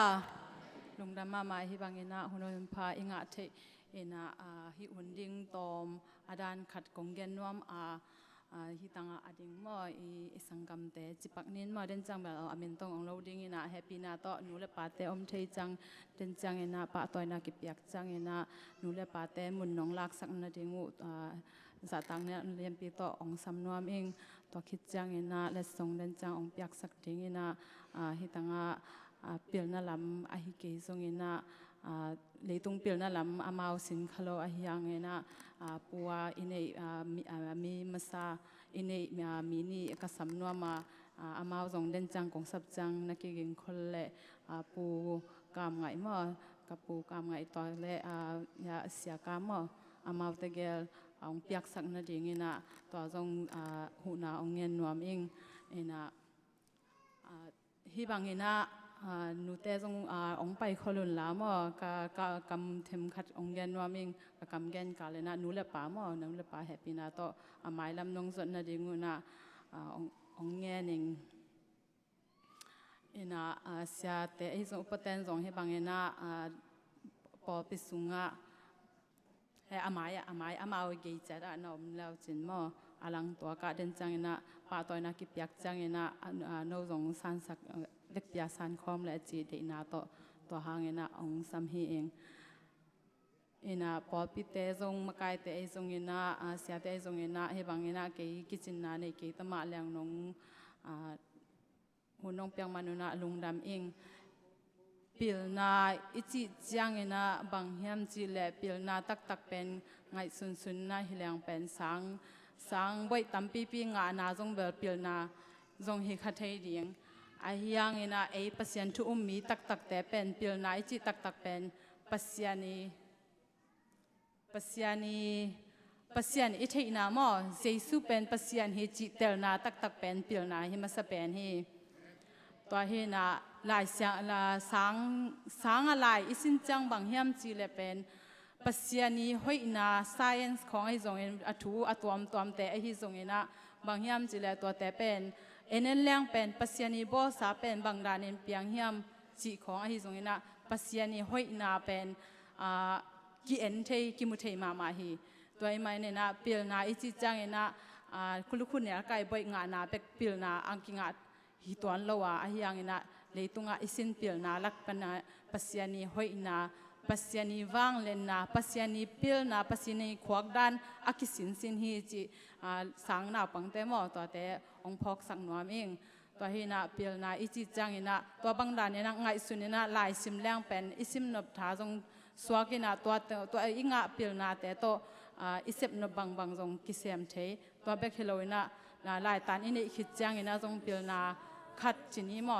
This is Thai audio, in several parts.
lung dama mai hi bangina hunon pha inga the ena hi hunding tom adan khat konggen nuam hi tanga ading mo I sangam te chipak nin mo den chang ba amin tong ong loading ina happy na to nu le pa te om thei chang den chang ena pa toina ki piak chang ena nu le pa te mun nong lak sak na dingu za tang ne lem pi to ong sam nuam ing to khit chang ena le song den chang ong piak sak ding ina hi tanga pil na lam a hi ke zong ina leitung pil na lam amau sin khalo a hiang ena puwa inei mi masa inei mi ni ka samnua ma amau zong den chang kong sap chang na ki ging kholle pu kam ngai mo ka pu kam ngai to le ya sia ka mo amau te gel ong piak sak na ding ina to zong hu na ong ngen nuam ing ina hi bang ina nu te zong ong pai kholun la mo ka kam them khat ong gen nuaming ka kam gen ka le na nu le pa mo nu le pa happy na to amai lam nong zot na dingu na ong nge ning ina sia te hi zong paten zong he bang ina po pisunga he amai amau ge cha da na om lau chin mo alang to ka den chang ina pa toina ki piak chang ina no zong san sak lek pia san khom le chi de na to hang ina ong sam hi eng ina po pi te zong makai te zong ina sia te zong ina he bang ina ke kitchen na nei ke ta ma lang nong hunong pyang manuna lungdam ing pil na ichi chiang ina bang hiam chi le pil na tak tak pen ngai sun sun na hilang pen sang boi tampi pi nga na zong bel pil na zong hi kha thei ding a hiang ina pasien thu mi tak tak te pen pil na ichi tak tak pen pasian I thei na mo jesu pen pasian hi chi tel na tak tak pen pil na hi ma sa pen hi to hi na lai sang a lai isin chang bang hiam chi le pen pasiani hoi na science khong ai zong in athu atuam tuam te hi zong ina bang hiam chi le to te pen enen lang pen pasiani bo sa pen bang dan in piang hiam chi khong ai zong ina pasiani hoi na pen ki en thei ki mu thei ma hi toy mai ne na pil na ichi chang ina khulukhun ne kai boi nga na pek pil na angkinga hi ton lowa a hiang ina leitunga isin pil na lak pana pasiani hoi na pasiani wang len na pasiani pil na pasiani khwak dan akisin sin hi chi sang na pangte mo to te ong phok sak nuam ing to hi na pil na ichi chang ina to bang dan ina ngai sunina lai sim lang pen isim nop tha jong swakina to inga pil na te to isep no bang bang jong kisem thei to bek heloina na lai tan ini khit chang ina jong pil na khat chini mo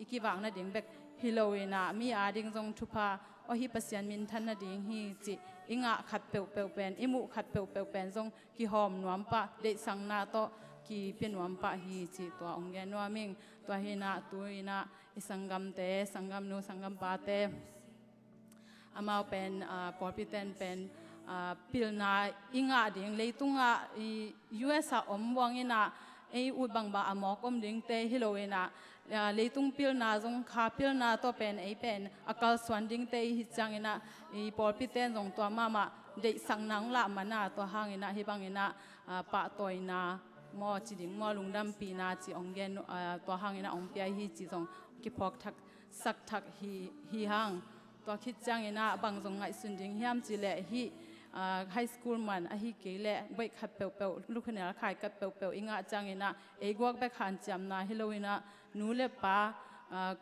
ikiwang na ding bek hiloina mi ading jong thupa o hi pasian min than na ding hi chi inga khat pe pen imu khat pe pen jong ki hom nuam pa de sang na to ki pen nuam pa hi chi to ong ge nuaming to hi na tuina isangam te sangam nu sangam pa te amau pen porpiten pen pil na inga ding leitunga US om wangina u bang ba amok om ding te hiloina leitung pil na jong kha pil na to pen pen akal swanding te hi changina porpiten jong to mama de sangnang la mana to hangina hi bangina pa toina mo chiding mo lungdam pi na chi onggen to hangina ong pia hi chi jong ki phok thak sak thak hi hang to khit changina bang jong ngai sunding hiam chi le hi high school man a hi ke le bai khat pe lukhna khai kat pe inga changina egwak be khan cham na hiloina nu le pa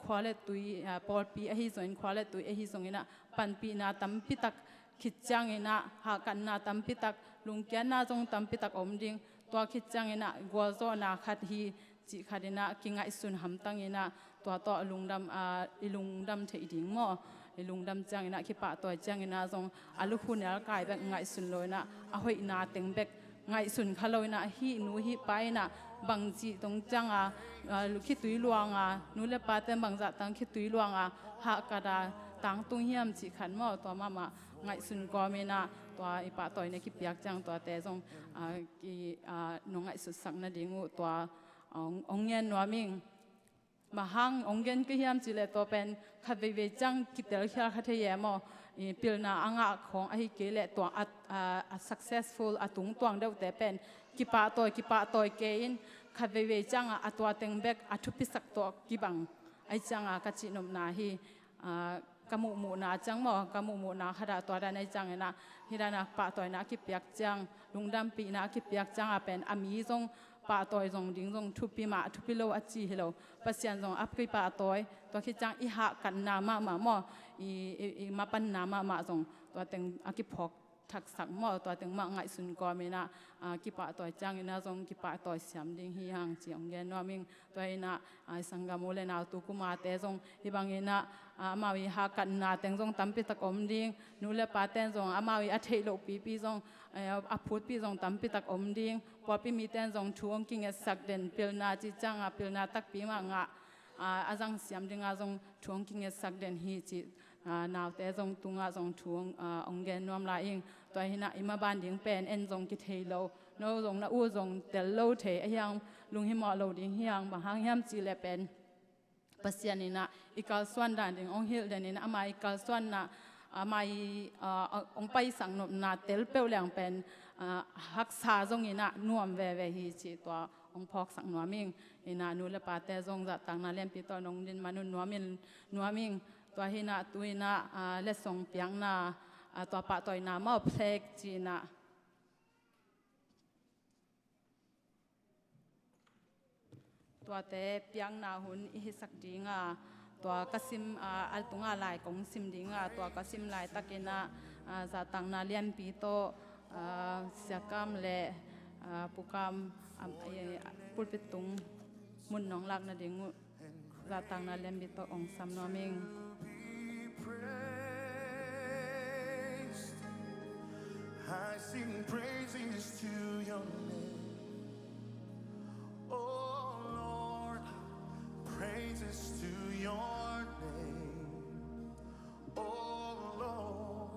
khwale tui por pi a hi join khwale tui a hi zongina pan pi na tam pi tak khit changina ha kan na tam pi tak lungkyan na jong tam pi tak om ding to khit changina gwal zo na khat hi chi khadina kinga isun ham tangina to lungdam thei ding mo lungdam changina ki pa to changina jong alu khunel kai bek ngai sun loina a hoi na teng bek ngai sun khaloina hi nu hi paina bangji tong changa lukhi tui luanga nu le pa te bangza tang khi tui luanga ha kada tang tung hiam chi khan mo to mama ngai sun ko mena to ipa toy ne ki piak chang to te jong ki no ngai su sak na dingu to ong ngen nuaming มาหังองเกนก็เฮียมจิเลตัวเป็นขัดเวจังกิเตลเฮียขัดเฮียมอปิลนาอ่างของไอเกเลตัวsuccessful ตุงตวงเดวแต่เป็นกิปะตัวเกอินขัดเวจังตัวเต็งเบกทุพิสักตัวกิบังไอจังกัจจินมนาฮีกมุมูนาจังมอกมุมูนาขดาตัวได้ในจังนะฮิดานาปะตัวนากิเปียกจังลุงดำปีนากิเปียกจังเป็นอามีจงปะตัวจงดิ้งจงทุปีมาทุปีโลอจีฮิโลปัสยันจงอัพกิปะตัวคิดจังอิหะกันนามาหมออีมาปันนามาจงตัวเต็งอากิพอกทักษะหมอตัวเต็งมาไงสุนกอมีนะกิปะตัวจังอินาจงกิปะตัวเสียมดิ้งฮิฮังจีองเกนว่ามิงตัวอินะสังกามูเลนาตุกุมาเตจงฮิบังอินะมาวิหากันนาเต็งจงตั้มปิตะกอมดิ้งนูเลปาเต็งจงมาวิอัฐิโลปีจงอาพูดปีจงตั้มปิตะกอมดิ้งพอปีมีเต็งจงช่วงกิงสักเด่นปิลนาจิจังปิลนาตักปีมางะอาจังเสียมดิ้งจงช่วงกิงสักเด่นฮีจินาวแต่จงตุงจงช่วงองเกนนวมลายอิงตัวหินะอิมาบานดิ้งเป็นเอ็นจงกิเทโลโนจงนาอูจงเตลโลเทยังลุงหิมอโลดิ้งยังบางหังยำจีเลเป็นปัสยานินะอีกาส่วนด่านดิ้งองฮิลเดนินะอามาอีกาส่วนนะอามาองไปสังนบนาเตลเปลแหลงเป็นฮักษาจงอินะนวมเวฮีจีตัวองพอกสังนวมิงอินะนูเลปาเตจงจะต่างนาเลียนปีตัวนงดินมานุนนวมิงตัวหินะตุยนะเลสงเปียงนาตัวปะตัวนามาเพลกจีนะตัวเตเปียงนาหุนอิสักดิงตัวกสิมอัลตุงลายกงซิมดิงตัวกสิมลายตะกินะจะต่างนาเลียนปีโตเสียกรรมเละปุกรรมปุปิตุงมุนน้องลักนาดิงจะต่างนาเลียนปีโตองซัมนอมิงI sing praises to your name, oh Lord, praises to your name, oh Lord.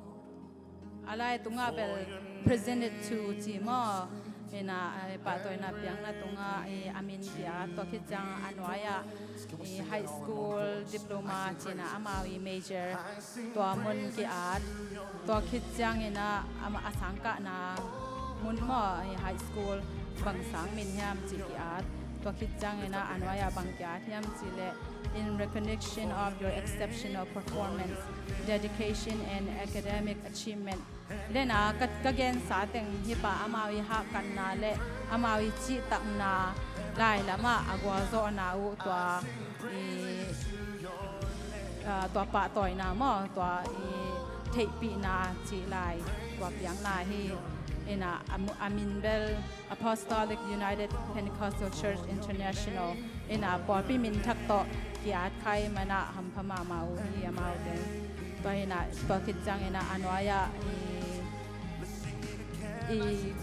Alay tunga bel presented to Jimo ina pato ina piang na tunga amin dia to kijang anwaya high school diploma china amawi major to mun ki art to kijang ina ama asangka na mun mo high school bangsang min hiam chi ki art to kijang ina anwaya bangkya hiam chi le in recognition of your exceptional performance, dedication and academic achievement. Lena kagen sa teng hipa amawi ha kan na le amawi chi tak na lai lama agwa zo na u tua pa toy na mo tua thei pi na chi lai tua piang na hi ina Aminbel Apostolic United Pentecostal Church International ina por pi min thak to kiat khai mana ham phama mau hi amau de to ina to kit jang ina anwaya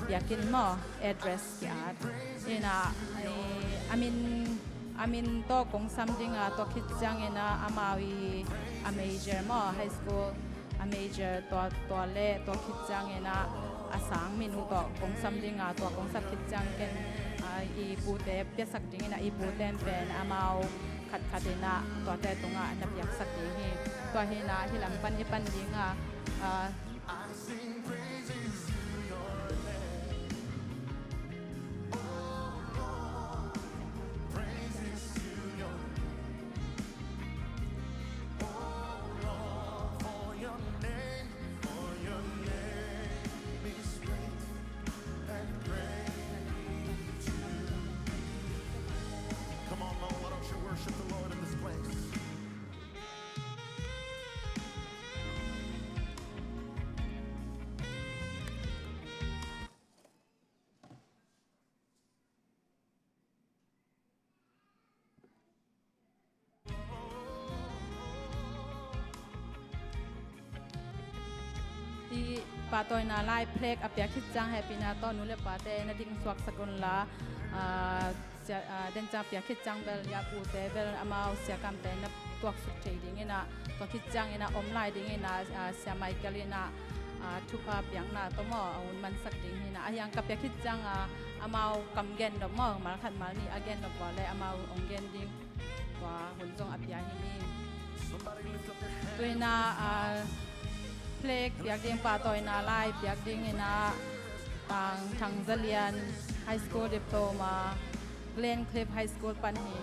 yakin mo address kiat ina amin to kong something to kit jang ina amawi a major mo high school a major to le to kit jang ina asang minuto kung something to kung sa kit jang ken ipute piasak ding ina iputen pen amau khat-khatina to te tunga na piak sak ding hi to hi na hilang pan ipan ding Worship the Lord in this place. Patoy na lai plek apya khit jang happy na to nule pate na ding swak sakon la den cha pya khit jang bel ya pu te bel amau sia kam te na tuak suk thei ding ina to khit jang ina omlai ding ina sia mai kalina thupa pyang na to mo un man sak ding ina ayang kapya khit jang amau kam gen do mo mal khat mal ni again do le amau ong gen ding ตัวหุ่นจงอับยาหินี่ Somebody lift up your hand. ตัวนาเพลกอยากเดียงป่าตัวนาไล่อยากเดียงนาต่างทางเรียนไฮสคูลดิโพลมาเกลนคลิปไฮสคูลปันฮี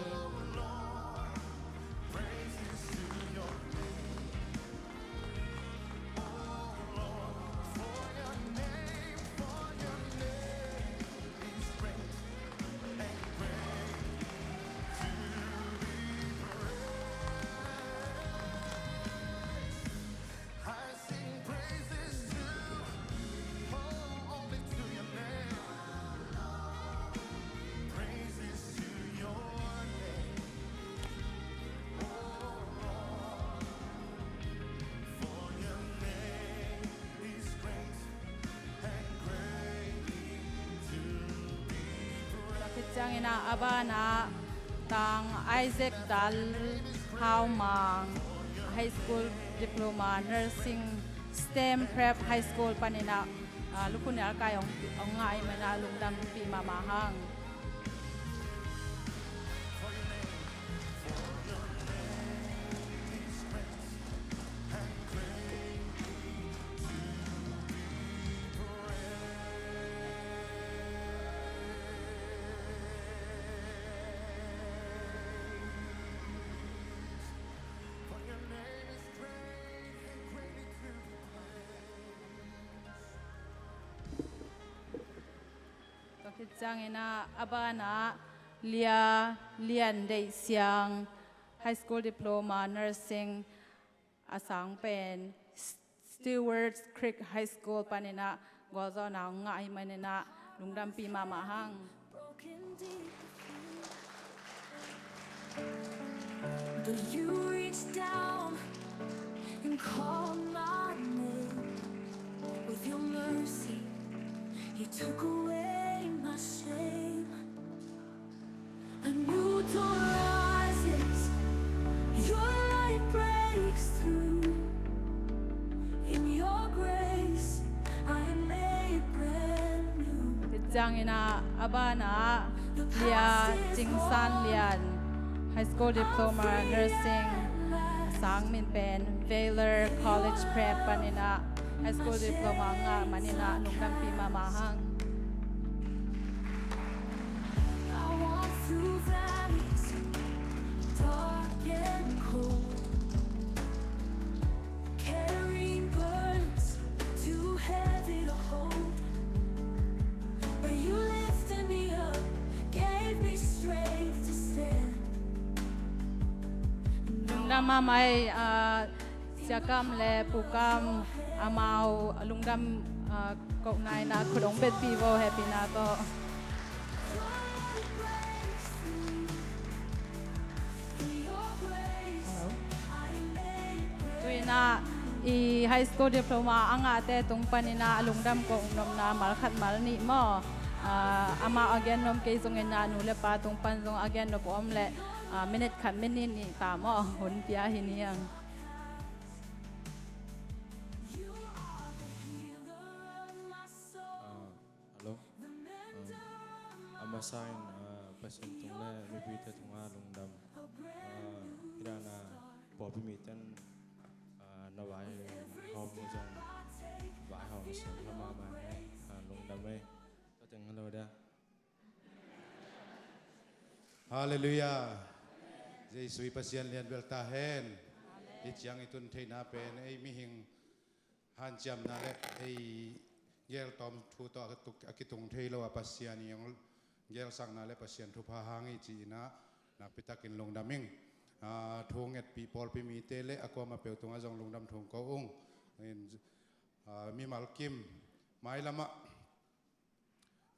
I sing praises to, oh, only to your name. Praises to your name. Oh Lord, for your name is great and greatly to be praised. คิดจังนะอาบานะต่างไอเซกดัลฮาวมังไฮสคูลดิโพลมาเนอร์ซิ่งสเต็มเพรพไฮสคูลปันนะลูกคุณเนี่ยกายองง่ายมันนะลุงดำปีมาหัง For your name is great and greatly to be praised. ก็คิดจังนะอาบานะเรียนได้เสียงไฮสคูลดิโพลมาเนอร์ซิ่งอาสังเป็นสติว a r ร์ดคริกไฮสคูลปันนะก็จะนางง่ายมันนะลุงดำปีมาหัง broken deep but you reached down and called my name with your mercy you took away my shame a new dawn rises your light breaks through in your grace I am made brand new ติดจังนะอาบานะเลียจิงซันเลียนไฮสคูลดิโพลมาเนอร์ซิ่งสังมินเป็น Baylor College Prep ปันนะไฮสคูลดิโพลมางามันนะลุงดำปีมาหัง I walk through valleys, dark and cold, carrying burdens too heavy to hold. But you lifted me up, gave me strength to stand. ลุงดำมาไม่เสียกรรมและปูกรรมอามาลุงดำกบนายนะขนมเป็ดปีโวแฮปปี้นาโต In your grace, I am made brand ตุยนาอีไฮสคูลดิโพลมาอังอาเตตรงปานินาลุงดำกบนมนามาลขัดมาลนี่มออามาอาเกนนมเกยซงเงินนานูเลปาตรงปันซงอาเกนนบอมและมินิทขัดมินินี่ตามอหนเปียหินียัง You are the healer of my soul, Alo, the mender of my amasain pasin tung le mi pita tung lung dam ira na popi mi ten na vai hom mu jong vai hom sen ma lung dam me ta teng hello da Hallelujah. Jesu pasien lian belta hen. Ichiang itun theina pen ei mi hing han jam na le ei gel tom thu to akitung theilo pasian yang gel sang na le pasien thu pha hangi chi na nak pitakin long daming thung et people pi mi te le akwa ma pe tunga jong long dam thung ko ung mi mal kim mai lama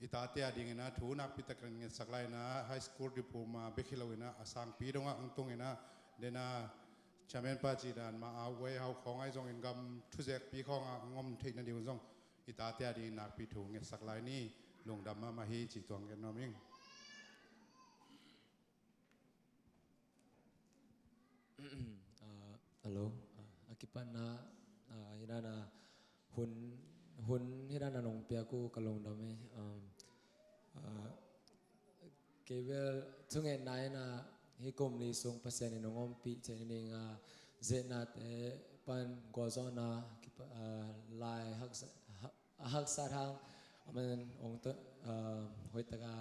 itate ading na thu nak pitakan nge saklai na high school diploma bekhilawina asang pi donga ungtung ina dena chamen pa chi dan ma away how khong ai jong in gam thu jek pi khong ngom thei na diu jong itate ading nak pi thu nge saklai ni lung dam ma hi chi tong gen noming alo akipan na ira na hun ira na nong pia ku kalong dam me kevel chunge nai na hi kum li sung pasien in ngom pi che ni nga zena te pan gozona lai hak sar hang aman ong te hoi ta ga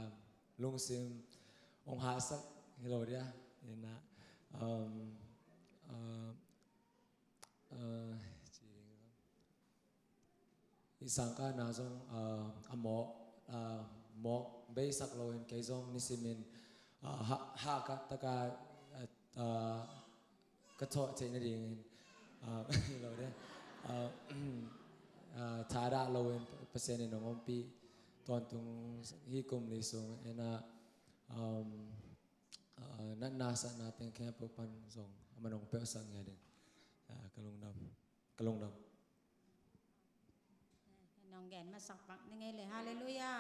lung sim ong ha sak hello dia ina isangka na zong amo mo bay sak loin kay zong nisimin ha ka taka ka tho che na ding lo de tha da loin pasen in ngom pi ton tung hi kum li sung ena nan na sa na teng khe pu pan zong amanong pe sang ya de kalung dam น้องแกนมาสักปักยังไงเลยฮาเลลูยา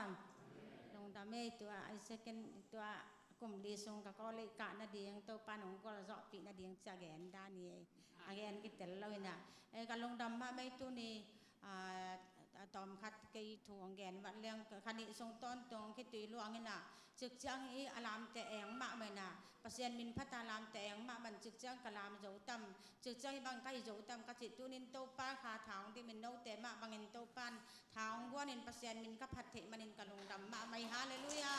ลงดาเมตัวไอเซกันตัวกลุ่มลีซงกับก็เลยกะนาเดียงตัวปานของก็จะปีนาเดียงจะแกนด้านนี้อาแกนกิเตลเลยนะกันลงดำมาไม่ตัวนี้ตอมคัดกีถ่วงแกนวัดเลี้ยงคันนี้ทรงต้นตรงคิดตีลวงนี่นะจึกจังอีอารามแต่เองมากเลยนะปัสยานมินพัฒนารามแต่เองมากมันจึกจังกลามโจตัมจึกจังบางใกล้โจตัมกจิตตัวนินโตป้าขาทางที่มินโนแต่มากบางนินโตปานทางว่านินปัสยานมินกับพัดเถมันินกะลงดำมาไม่ฮาเลลูยา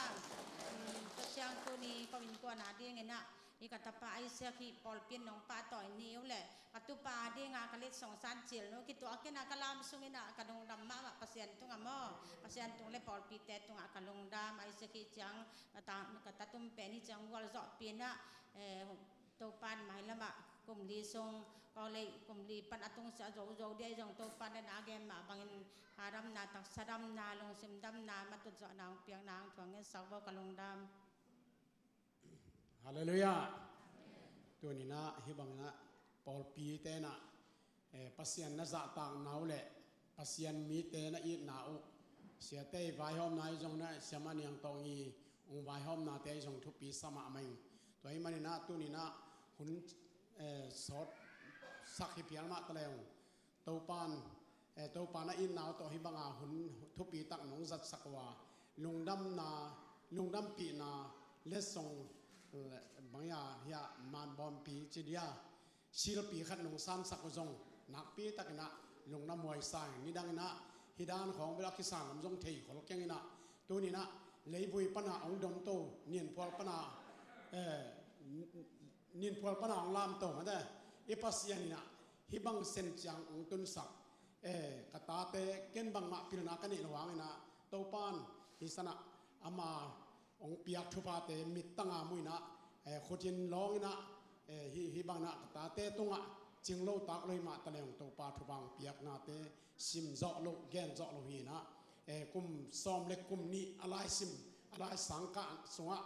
ปัสยานตัวนี้ก็มินกว่านาดีไงนะอีกตับปาไอเสียขีปอลเปียนน้องปลาต่อยนิ้วแหละกัตุปาดีงากะเล็ดสองสันเจียลโนคิดตัวอักนากะลามสุงินะกะลงดำมาปัสยานตุงอะมอปัสยานตุงเล็บปอลปีแต่ตุงอะกะลงดำไอเสียขีจังกะตาตุมเปนี่จังวัลเจาะเปียนะตัวปานหมายละมะกลุ่มลีทรงก็เลยกลุ่มลีปันอตุงเสียโจโจเดียจงตัวปานนาแกมมาบางหาดำนาตักสะดำนาลงซิมดำนามาตุเจาะนางเปียงนางถ่วงเงินสาวกะลงดำ ฮาเลลูยาตัวนี้นะฮิบังนะปอลปีเตนะปัสยันนะจะต่างนาวเละปัสยันมีเตนะอีนาวเสียเตไว้หอมนายจงนะเสียมันยังตองอีองไว้หอมนาเตจงทุกปีสมามิงตัวนี้มันนะตัวนี้นะหุ่นสดสักฮิพิยลมาตะเลงตัวปานนะอีนาวตัวฮิบังอาหุ่นทุกปีตักหนงจัดสักว่าลุงดำปีนาเลสงบางอย่างเฮียมันบอมปีจีเดียศิลปีขันนงสันสักจงนักปีตักนะลงน้ำมวยสายนี่ดังนะฮิดานของเวลาคิสานน้ำจงเทขอลกยังนะตัวนี้นะเลยบุยปนาองดมโตเนียนพวลปนาเนียนพวลปนาองลามโตมาได้อีปัสยานี่นะฮิบังเซนจังองตุนสักกตาเตเก็นบังมาพิรนากันนี่ระวังนะโตปานฮิสนะอามาองเปียกทุพาเตมิตตั้งอามุยนะขุจินร้องนะฮิบังนะตาเตตุงะจิงโลตักเลยมาตะเลงตัวปาทุบังเปียกนาเตซิมเจาะโลแกนเจาะโลฮีนะกุมซ้อมเล็กกุมนี้อะไรซิมอะไรสังกะสวะ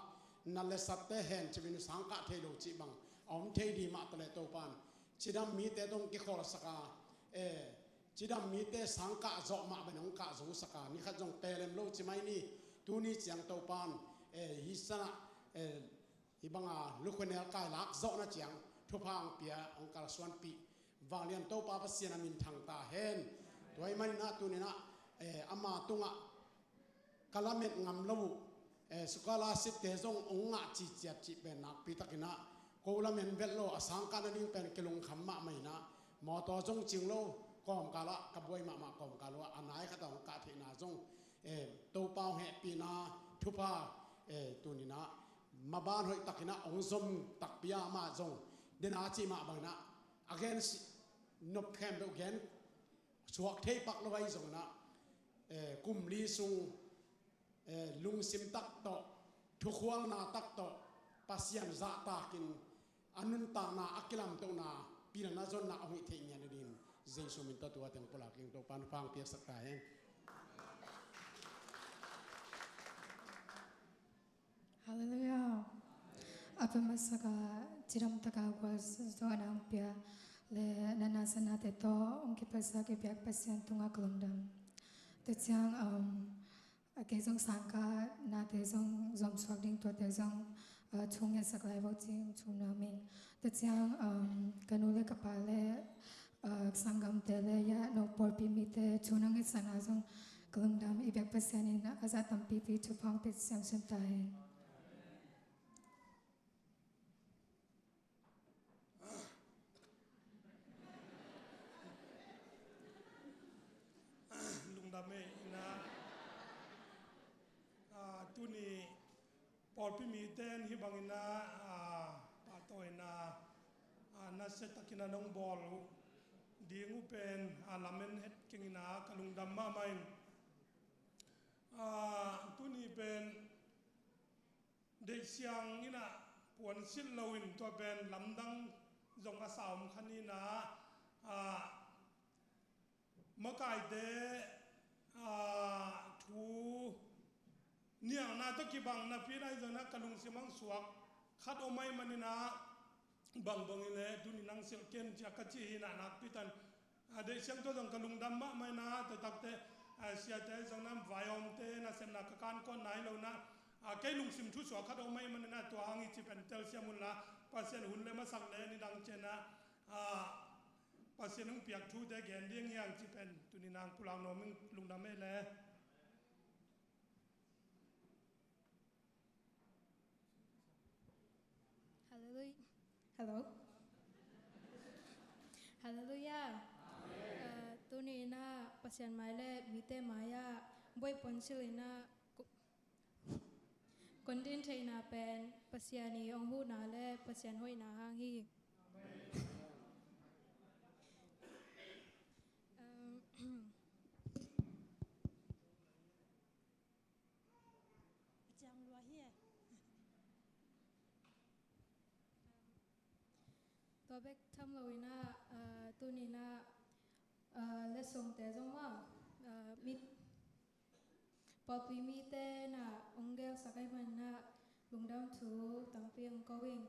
นั่นเลยสัตเตเห็นจะเป็นสังกะเทโลจิบังอมเทดีมาตะเลตัวปานจิดามีเตตรงกิโคลสกาจิดามีเตสังกะเจาะมาเป็นองกะจูสกานี่ขัดจงเปรมโลจิไม่นี่ตัวนี้เจียงตัวปานฮิสนะฮิบังอาลูกคนเนลกายลักโซนะเจียงทุพังเปียองการสวนปีวางเลียนโตปาปเสียนามินทางตาเห็นตัวไอ้มันนะตัวนี้นะอามาตุงะกะละเม็ดงำลูสุกาลาสิเตจงองะจีเจียจีเป็นนักปีตะกินะโกละเม็ดเวลโลอสังการนิ่งเป็นกิลงขมมะไม่นะมอตอจงจิงโลกอมกาละกบวยมะกอมกาละอันไหนขัดองกาเทนาจงโตเปาแห่ปีนาทุพาตัวนี้นะมาบ้านหอยตักนะองซมตักพิยามาจงเดินอาจีมาบังนะ against นบแคมเบลแกนสวกเทปักละไว้จงนะกุมลีซุงลุงซิมตักโตทุกวันนาตักโตปัสยันจะตากินอนุนตานาอักลัมตัวนาปีนาจนนาเอาหิเทียนดินเจสุมินตัวตัวเต็มปลักยิงตัวปันฟังเปียสักไก่ Hallelujah. Apa masaka jiram taka was so anampia le nanasana te to ongki pasa ke biak pasien tunga kelundam. Tetiang ke zong sangka na te zong swagding to te zong chungya saklai voting chunamin. Tetiang kanule kapale sangam tele ya no porpi mite chunang sana zong kelundam ibiak pasien in azatam pipi chupang pit sam sentain. ปอดพี่มีเต้นฮิบังอินาปาโตยนานาเซตกินาน้องบอลดีงูเป็นลาเมนเฮดกิงนากลุงดำมาไม่ตัวนี้เป็นเด็กเสียงนี่นะปวนสิลวินตัวเป็นลำดังจงอาสามคันนี้นะเมื่อไก่เดทูเนี่ยนาตะกี้บังนาพี่ได้จะนักกลุงเสียมังสวกคัดเอาไม้มันนี่นะบังบังเลยดูนี่นังเสียงเกนจากกะจีน่ะนักพิตันเด็กเสียงตัวจงกลุงดำมะไม่นะแต่ตักเตเสียใจจังน้ำไฟอมเตนะเสนาการก้อนไหนเรานะแกลุงสิมทุสวคัดเอาไม้มันนี่นะตัวหางอีจีเป็นเตลเสียมุนละปัสเซนหุ่นเลยมาสักเลยนี่ดังเจนะปัสเซนหุ่นเปียกทูแต่แกนเดียงยังจีเป็นตัวนี้นางปุลังโนมึงลุงดำไม่เลยHello. Hallelujah. Tu ni na pasien mai le mite maya boy ponsil na kondin thai na pen pasiani ong hu na le pasien hoi na hang hi. Tôi biết thăm lâu na tu ni na lệ song te zong ma mi papi mi te na ongel sakai man na lung down to tang piang going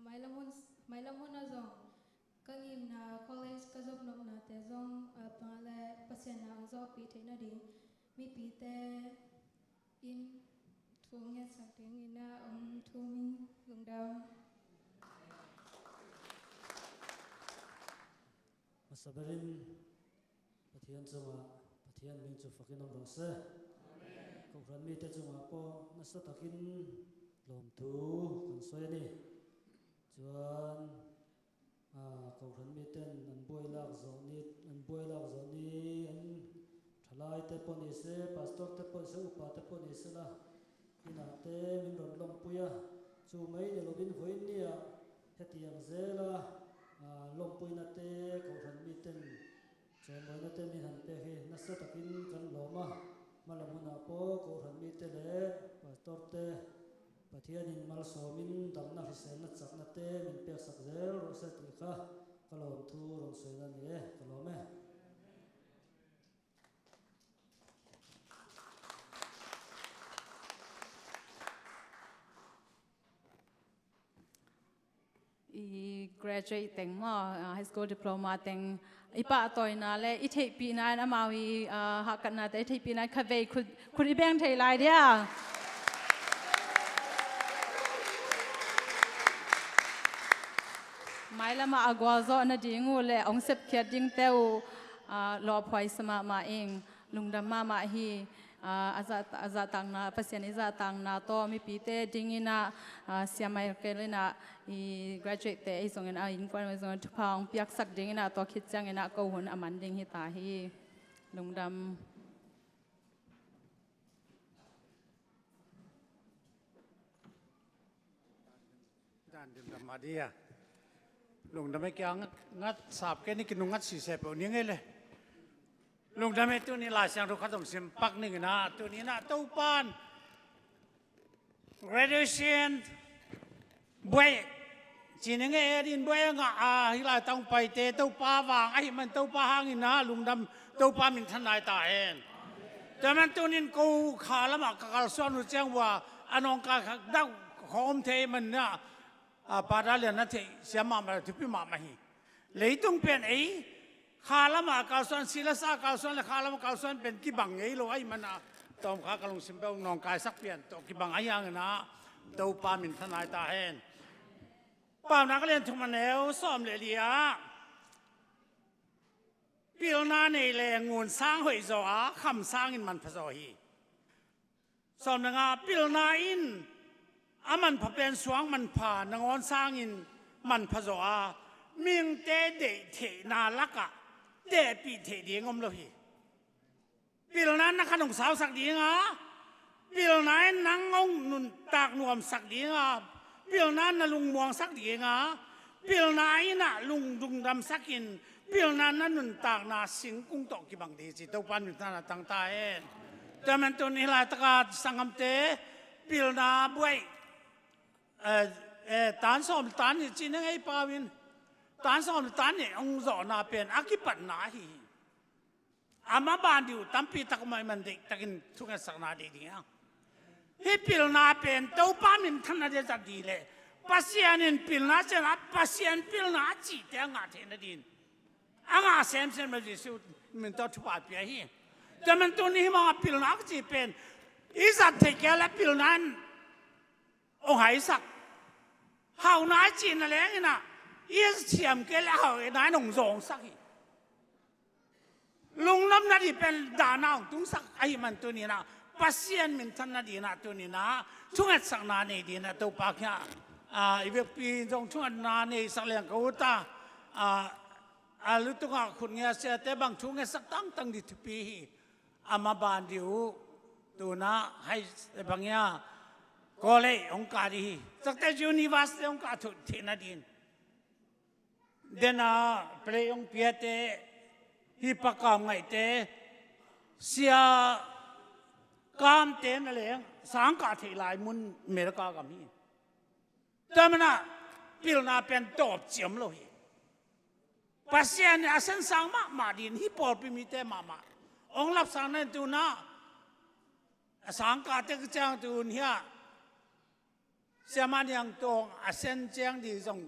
mai lam hun na zong kalim na college ka job nok na te zong pa le pasien na zo pi the na ding mi pi te in thung nghe sak tiếng ina thung lung down Masabarin pathian chunga pathian min chu fakin ong rose ko ran mi te chunga po nasa takin lom tu kan soi ni chuan ko ran mi ten an boi lak zo ni an thalai te pon ni se pastor te pon se upa te pon ni se la ina te min ron lom puya chu mai ne lovin hoin nia hetiang zela lom pui na te ko ran mi ten chen moi na te mi han pe he na sa takin kan loma malamuna po ko ran mi te le pastor te pathian in mal so min dam na hisen na chak na te min pe sak zel ro sa ti kha kalom thu ron soi na ni kalome graduate teng mo high school diploma teng ipa toy na le I thei pi na na ma wi ha kan na te thei pi na kha ve khud I beng thei lai dia mai la ma agwa zo na dingu le ong sep khyat ding teu lo phoi sama ma eng lungdam ma hi azatang na pasien izatang na to mi pite dingina siamai kelena I graduate te isong na in kwan isong thupang piak sak dingina to khitchang ina ko hun aman ding hi ta hi lungdam dan dim dam adia lungdam e kyang ngat sap ke ni kinu ngat si se pe ni ngele lungdam e tu ni la sang ru khatong sim pak ni na tu ni na to pan graduation boy chỉ những cái đi bơi ngã hi là tông bay tê tâu pa vàng ai mình tâu pa hang na lùng đâm tâu pa mình thân lại ta henแต่มันตัวนี้กูขาละมาการสอนรู้จังว่าอันองการดักหอมเทมันน่ะปาราเลียนนั่นเทเสียมาที่พี่มาไม่เลยต้องเป็นไอ้ขาละมาการสอนศิลปะการสอนและขาละมาการสอนเป็นกี่บังไอ้เราไอ้มันน่ะตอมขากำลังสิบเป้านองกายสักเปลี่ยนตอกี่บังไอ้ยังนะตâu pa mình thân lại ta henป่าวนักเรียนทุกมันแล้วซ้อมเลยดีอ่ะปีหน้าในแรงงูสร้างหอยจ่อคำสร้างอินมันพะจ่อฮีซ้อมนังปีหน้าอินมันพะเป็นสวงมันผ่านงอนสร้างอินมันพะจ่อมิงเตเดเทนาลักะเดปีเทเดียงอมเลยปีหน้านักขนมสาวสักดีอ่ะ ปิลนายนังองนุนตากนวมสักดีงาปิลนั้นน่ะลุงมวงสักดีงาปิลนายน่ะลุงดุงดำสักกินปิลนั้นนั่นนุนตากนาสิงกุ้งตอกกิบังดีจิตปันนุนตาตั้งตาแต่มันตัวนี้ละตะกาสังคมเตปิลนาบวยตานสอมตานนี่จีนไงปาวินตานสอมตานนี่องจอนาเป็นอากิปันนาฮีอามาบานดิวตั้มปีตะกไม่มันเด็กตะกินทุกสักนาดีดีอ่ะฮิปิลนาเป็นเต้าป้ามินทันนาเดจัดดีเลยปัสยานินปิลนาเจนับปัสยานปิลนาจีเตงอาเทนดินอ่างเซมเซมมันจะสุดมันต้องทุบอาเปียฮีแต่มันตัวนี้มาปิลนาก็จีเป็นอีสัตเทกและปิลนั้นองหายสักเฮาหน้าจีนอะไรนี่นะอีสเทียมเกล้าเฮาหน้าหนุ่งสองสักลุงน้ำนาดีเป็นดานาตุ้งสักไอ้มันตัวนี้นะปัสยานมินทันนาดีนะตัวนี้นะช่วงสักนานี่ดีนะตัวปากเนี่ยอีเวกปีตรงช่วงนานี่สักเลี้ยงกูตาลุตุกะคุณเงี้ยเสียแต่บางช่วงสักตั้งดิทุปีอามาบานดิวตัวนะให้บางอย่างก็เลยองค์การที่สักแต่ยูนิเวอร์ซิตี้องค์การทุกที่นั่นดินเดน่าเปลยองเปียเตฮิปกามไงเตเสียกามเตนั่นเองสังกัดที่หลายมุนเมริกากับมีแต่มันน่ะพิลนาเป็นตบเจียมเลยปัสยานี่อาเซนสังมาดินฮิปอลพิมิเตมาองค์รับสังนั่นตัวน่ะสังกัดเตกจังตัวเนี่ยเสียมันยังตรงอาเซนเจียงดีส่ง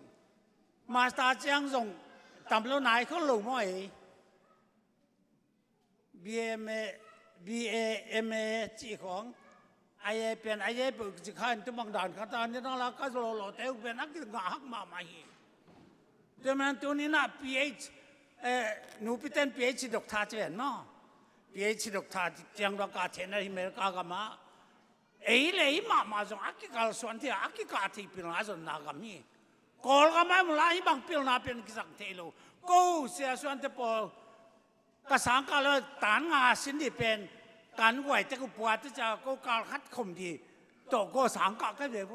มาสตาเจียงส่งตำรวจนายเขาหลงมั้ยBAMA จีของไอ้เป็นไอ้เป็นจีขันตัวบางด่านขันตอนนี้ต้องรักก็โลเตอเป็นนักงาหักมาไม่แต่มันตัวนี้น่ะ PH หนูเป็น PH ด็อกเตอร์เจนมั้ง PH ด็อกเตอร์เจียงรักการเทนในอเมริกากันมาเลยมาจงอากิกาลส่วนที่อากิกาที่พิลนาจงนากามีกอลก็ไม่มุลาฮิบังพิลนาเป็นกิสังเทโลกูเสียส่วนที่พอกสังกัดตานงาสินที่เป็นการไหวแต่กูปวดที่จะกูการคัดข่มดีต่อกูสังกัดก็เดี๋ยว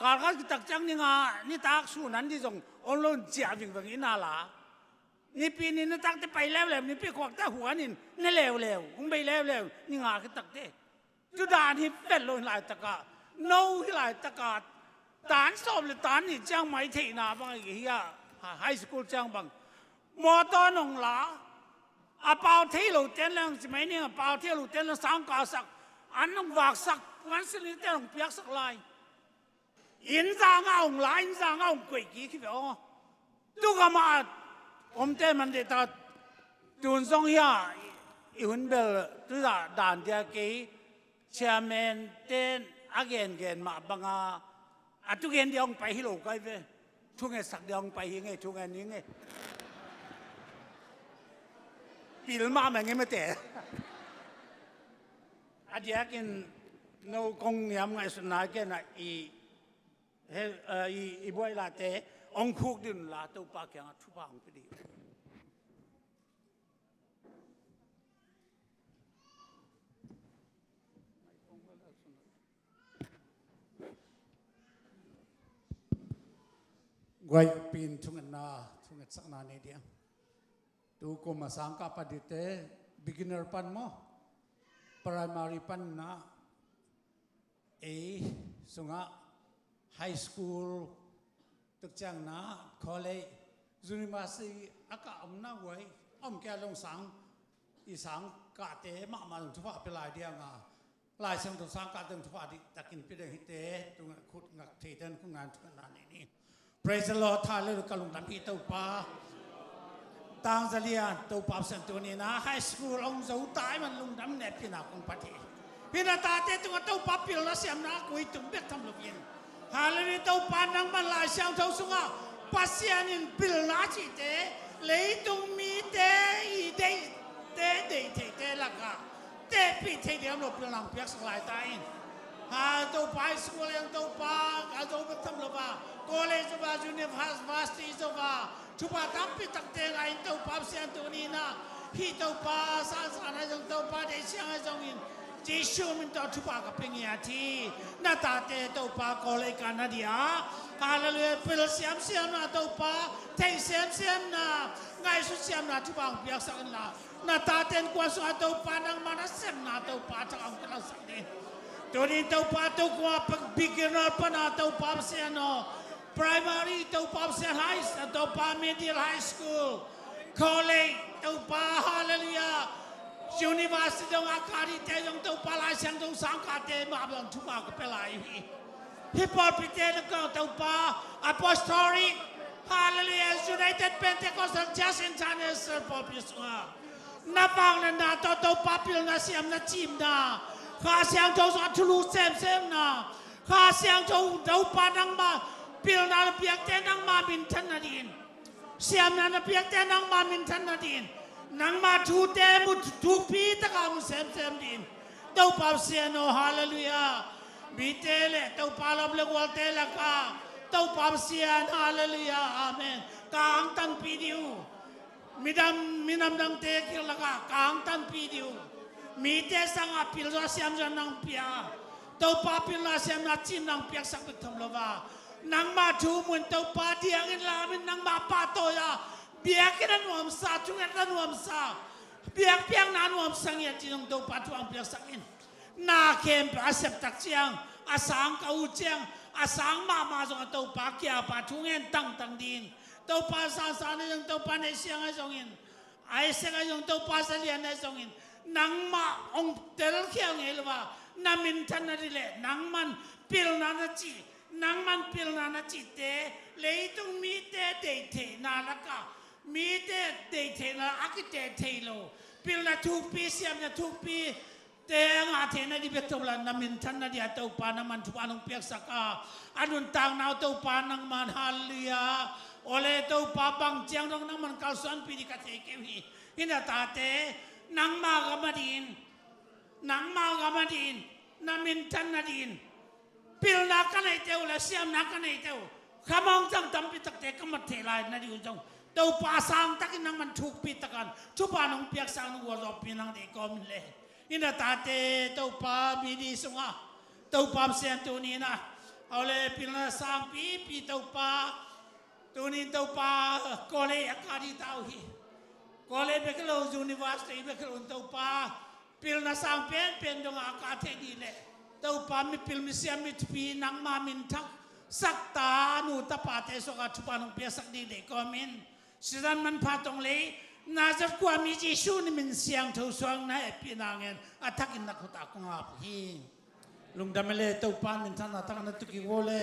การคัดตักจังนี่งานี่ตากสู้นั้นที่ส่งองค์ล้นเจียวิ่งวิ่งน่าละนี่ปีนี้นี่ตักจะไปแล้วนี่ปีขวักแต่หัวนี่นี่เร็วคงไปแล้วนี่งาคือตักเต้จุดานที่เป็นลอยหลายตะกาโน้ที่หลายตะกาตานสอบหรือตานนี่จังไม่เทนาบางอย่างเฮียไฮสคูลจังบางมอตอนงหลาเป่าที่หลุดเต้นแล้วใช่ไหมเนี่ยเป่าที่หลุดเต้นแล้วสังกาสักอันต้องวากสักวันสิลิเต้นต้องเปียกสักลายอินซางเอาหลายอินซางเอากุยกี่ขี้เดียวตุกมาผมเต้มันเด็ดตาตูนส่งยาอีหุ่นเบลตุดาด่านเดียกี้เชียร์แมนเต้นอาเกนมาบังอาทุกเย็นเดียวไปฮิโร่ก็ไปทุกเย็นสักเดียวไปยังไงทุกเย็นนี้ไงปีลมาเหมือนไงไม่เตะอาเดียกินโนกงยำไงสุนัขแกน่ะอีบวยลาเตะองคุกดินลาตัวปากยังทุบางไปดีกวยปีนทุ่งนาทุ่งสักนานี่เดียตูก็มาสังกัดปฏิเต beginner ปันมั้ง primary ปันนะสุงะ high school ตึกจังนะ college university อากาศอมน่าไว้อมแกลงสังอีสังกาเตมาถึงทุกฝ่ายเป็นลายเดียงอ่ะลายเส้นตุสังกาถึงทุกฝ่ายตะกินไปได้ฮิเตตุงขุดงักเทเดินคุณงานทุกงานนี่ praise the Lord ท่าเลือกกลุงดำพีเต้าป้าต่างจะเรียนตัวปรับสันตัวนี้นะไฮสคูลองจะตายมันลุงดำเน็ตพี่นาคงปฏิพี่นาตาเตตัวตัวปรับพิลละเสียมนะกุยตุ่มเบ็ดทำลูกยินฮาเลนี่ตัวปานังมันลายเสียงเท่าสุงะปัสยานินพิลละจีเตเลยตุ่มมีเตอีเตละกะเตปีเตเดียมลูกพิลลังเปียกสลายตายฮาตัวไปสคูลยังตัวปาตัวเบ็ดทำลูกว่าcollege ba university ba chupa tampi takte ga into papsian to ni na พี่เต้าป้าสาสนาจงเต้าป้าได้เชียงจงอินจีชูมินต่อทุบากกับเป็นยาทีหน้าตาเตะเต้าป้าก็เลยกันนะเดียฮาเลลูยาเปลเสียมเสียมนะเต้าป้าเทงเสียมเสียมนะไงสุดเสียมนะทุบากเปียกสักนะหน้าตาเต้นกว่าสุดเต้าป้านังมานะเสียมนะเต้าป้าจะเอากระสักนี่ตัวนี้เต้าป้าเต้ากว่าbeginner ปนะเต้าป้าเสียโน primary เต้าป้าเสีย high เต้าป้า middle high school college เต้าป้าฮาเลลูยาUniversity dong akari te dong tau palai sang dong sangka te ma dong tuba ke pelai hi. Hip-hop te dong tau pa apostolic hallelujah United Pentecostal Church International Population. Napang na tau pa pil na siam na chim na. Kha siang dong sa tulu sem na. Kha siang dong tau pa nang ma pil na piak te nang ma min tan na din. Siam na piak te nang ma min tan na din. Nang ma tu te mu tu pi ta ka mu sem din tau pa sia no hallelujah bi te le tau pa lam le wal te la ka tau pa sia hallelujah amen kang tan pi diu minam dang te ki la ka kang tan pi diu mi te sang a pil zo siam jan nang pia tau pa pil na siam na chin nang piak sak thom lo wa nang ma tu mun tau pa diang in la min nang ma pa to ya biak kita nuam sa cungat kita nuam sa biak piang na nuam sang ya jinong do patuang biak sangin na kem asep tak siang asang kau siang asang mama zong atau pakia patungen tang din tau pa sa ne yang tau pa ne siang zongin ai senga yang tau pa sa lian zongin nang ma ong tel kiang elwa namin tan na dile nang man pil na chi nang man pil na chi te leitung mi te te na lakaมีเตะเทนะอากิเตะเทโลพิลนาทุกปีเสียมนะทุกปีเตะงาเทนะดิเบกตุลานามินทันนะดิอาเตาปานามันทุกอันงเปียกสักอาอันุนต่างนาวเตาปานังมันฮัลลียาโอเลเตาปาบังเจียงดงนังมันกาลสันปีดิกาเตเกวีฮินาตาเตนังมากามาดินนามินทันนะดินพิลนากันไอเตวและเสียมนากันไอเตวขมองจังตำปิตักเตกมัดเทลายนะดิอุจงเต้าป่าสางตักนังมันถูกปิดตะกันชุบปานงเปียกสางนัวรอบปีนังเด็กก็มิเลยอินาตาเตเต้าป่ามีดีสุงะเต้าป่าเสียนตัวนี้นะเอาเลยปีนังสางปีเต้าป่าตัวนี้เต้าป่าก็เลยอาการที่เต้าฮีก็เลยเบกโลยูนิเวอร์ซิตี้เบกโลเต้าป่าปีนังสางเป็นดงอากาศเทดีเลยเต้าป่ามีปีมีเสียมีปีนังมามินทักสักตาหนูตาป่าเตสกัดชุบปานงเปียกสักดีเด็กก็มินสิรันมันพาตรงเลยน่าจะกว่ามีจีชูนี่มันเสียงเท่าสวงนะพี่นางเงินอาทักกินนักขุตากงาบฮีลุงดำเล่เต้าปานมันท่านอาทักนักตุกิโกเล่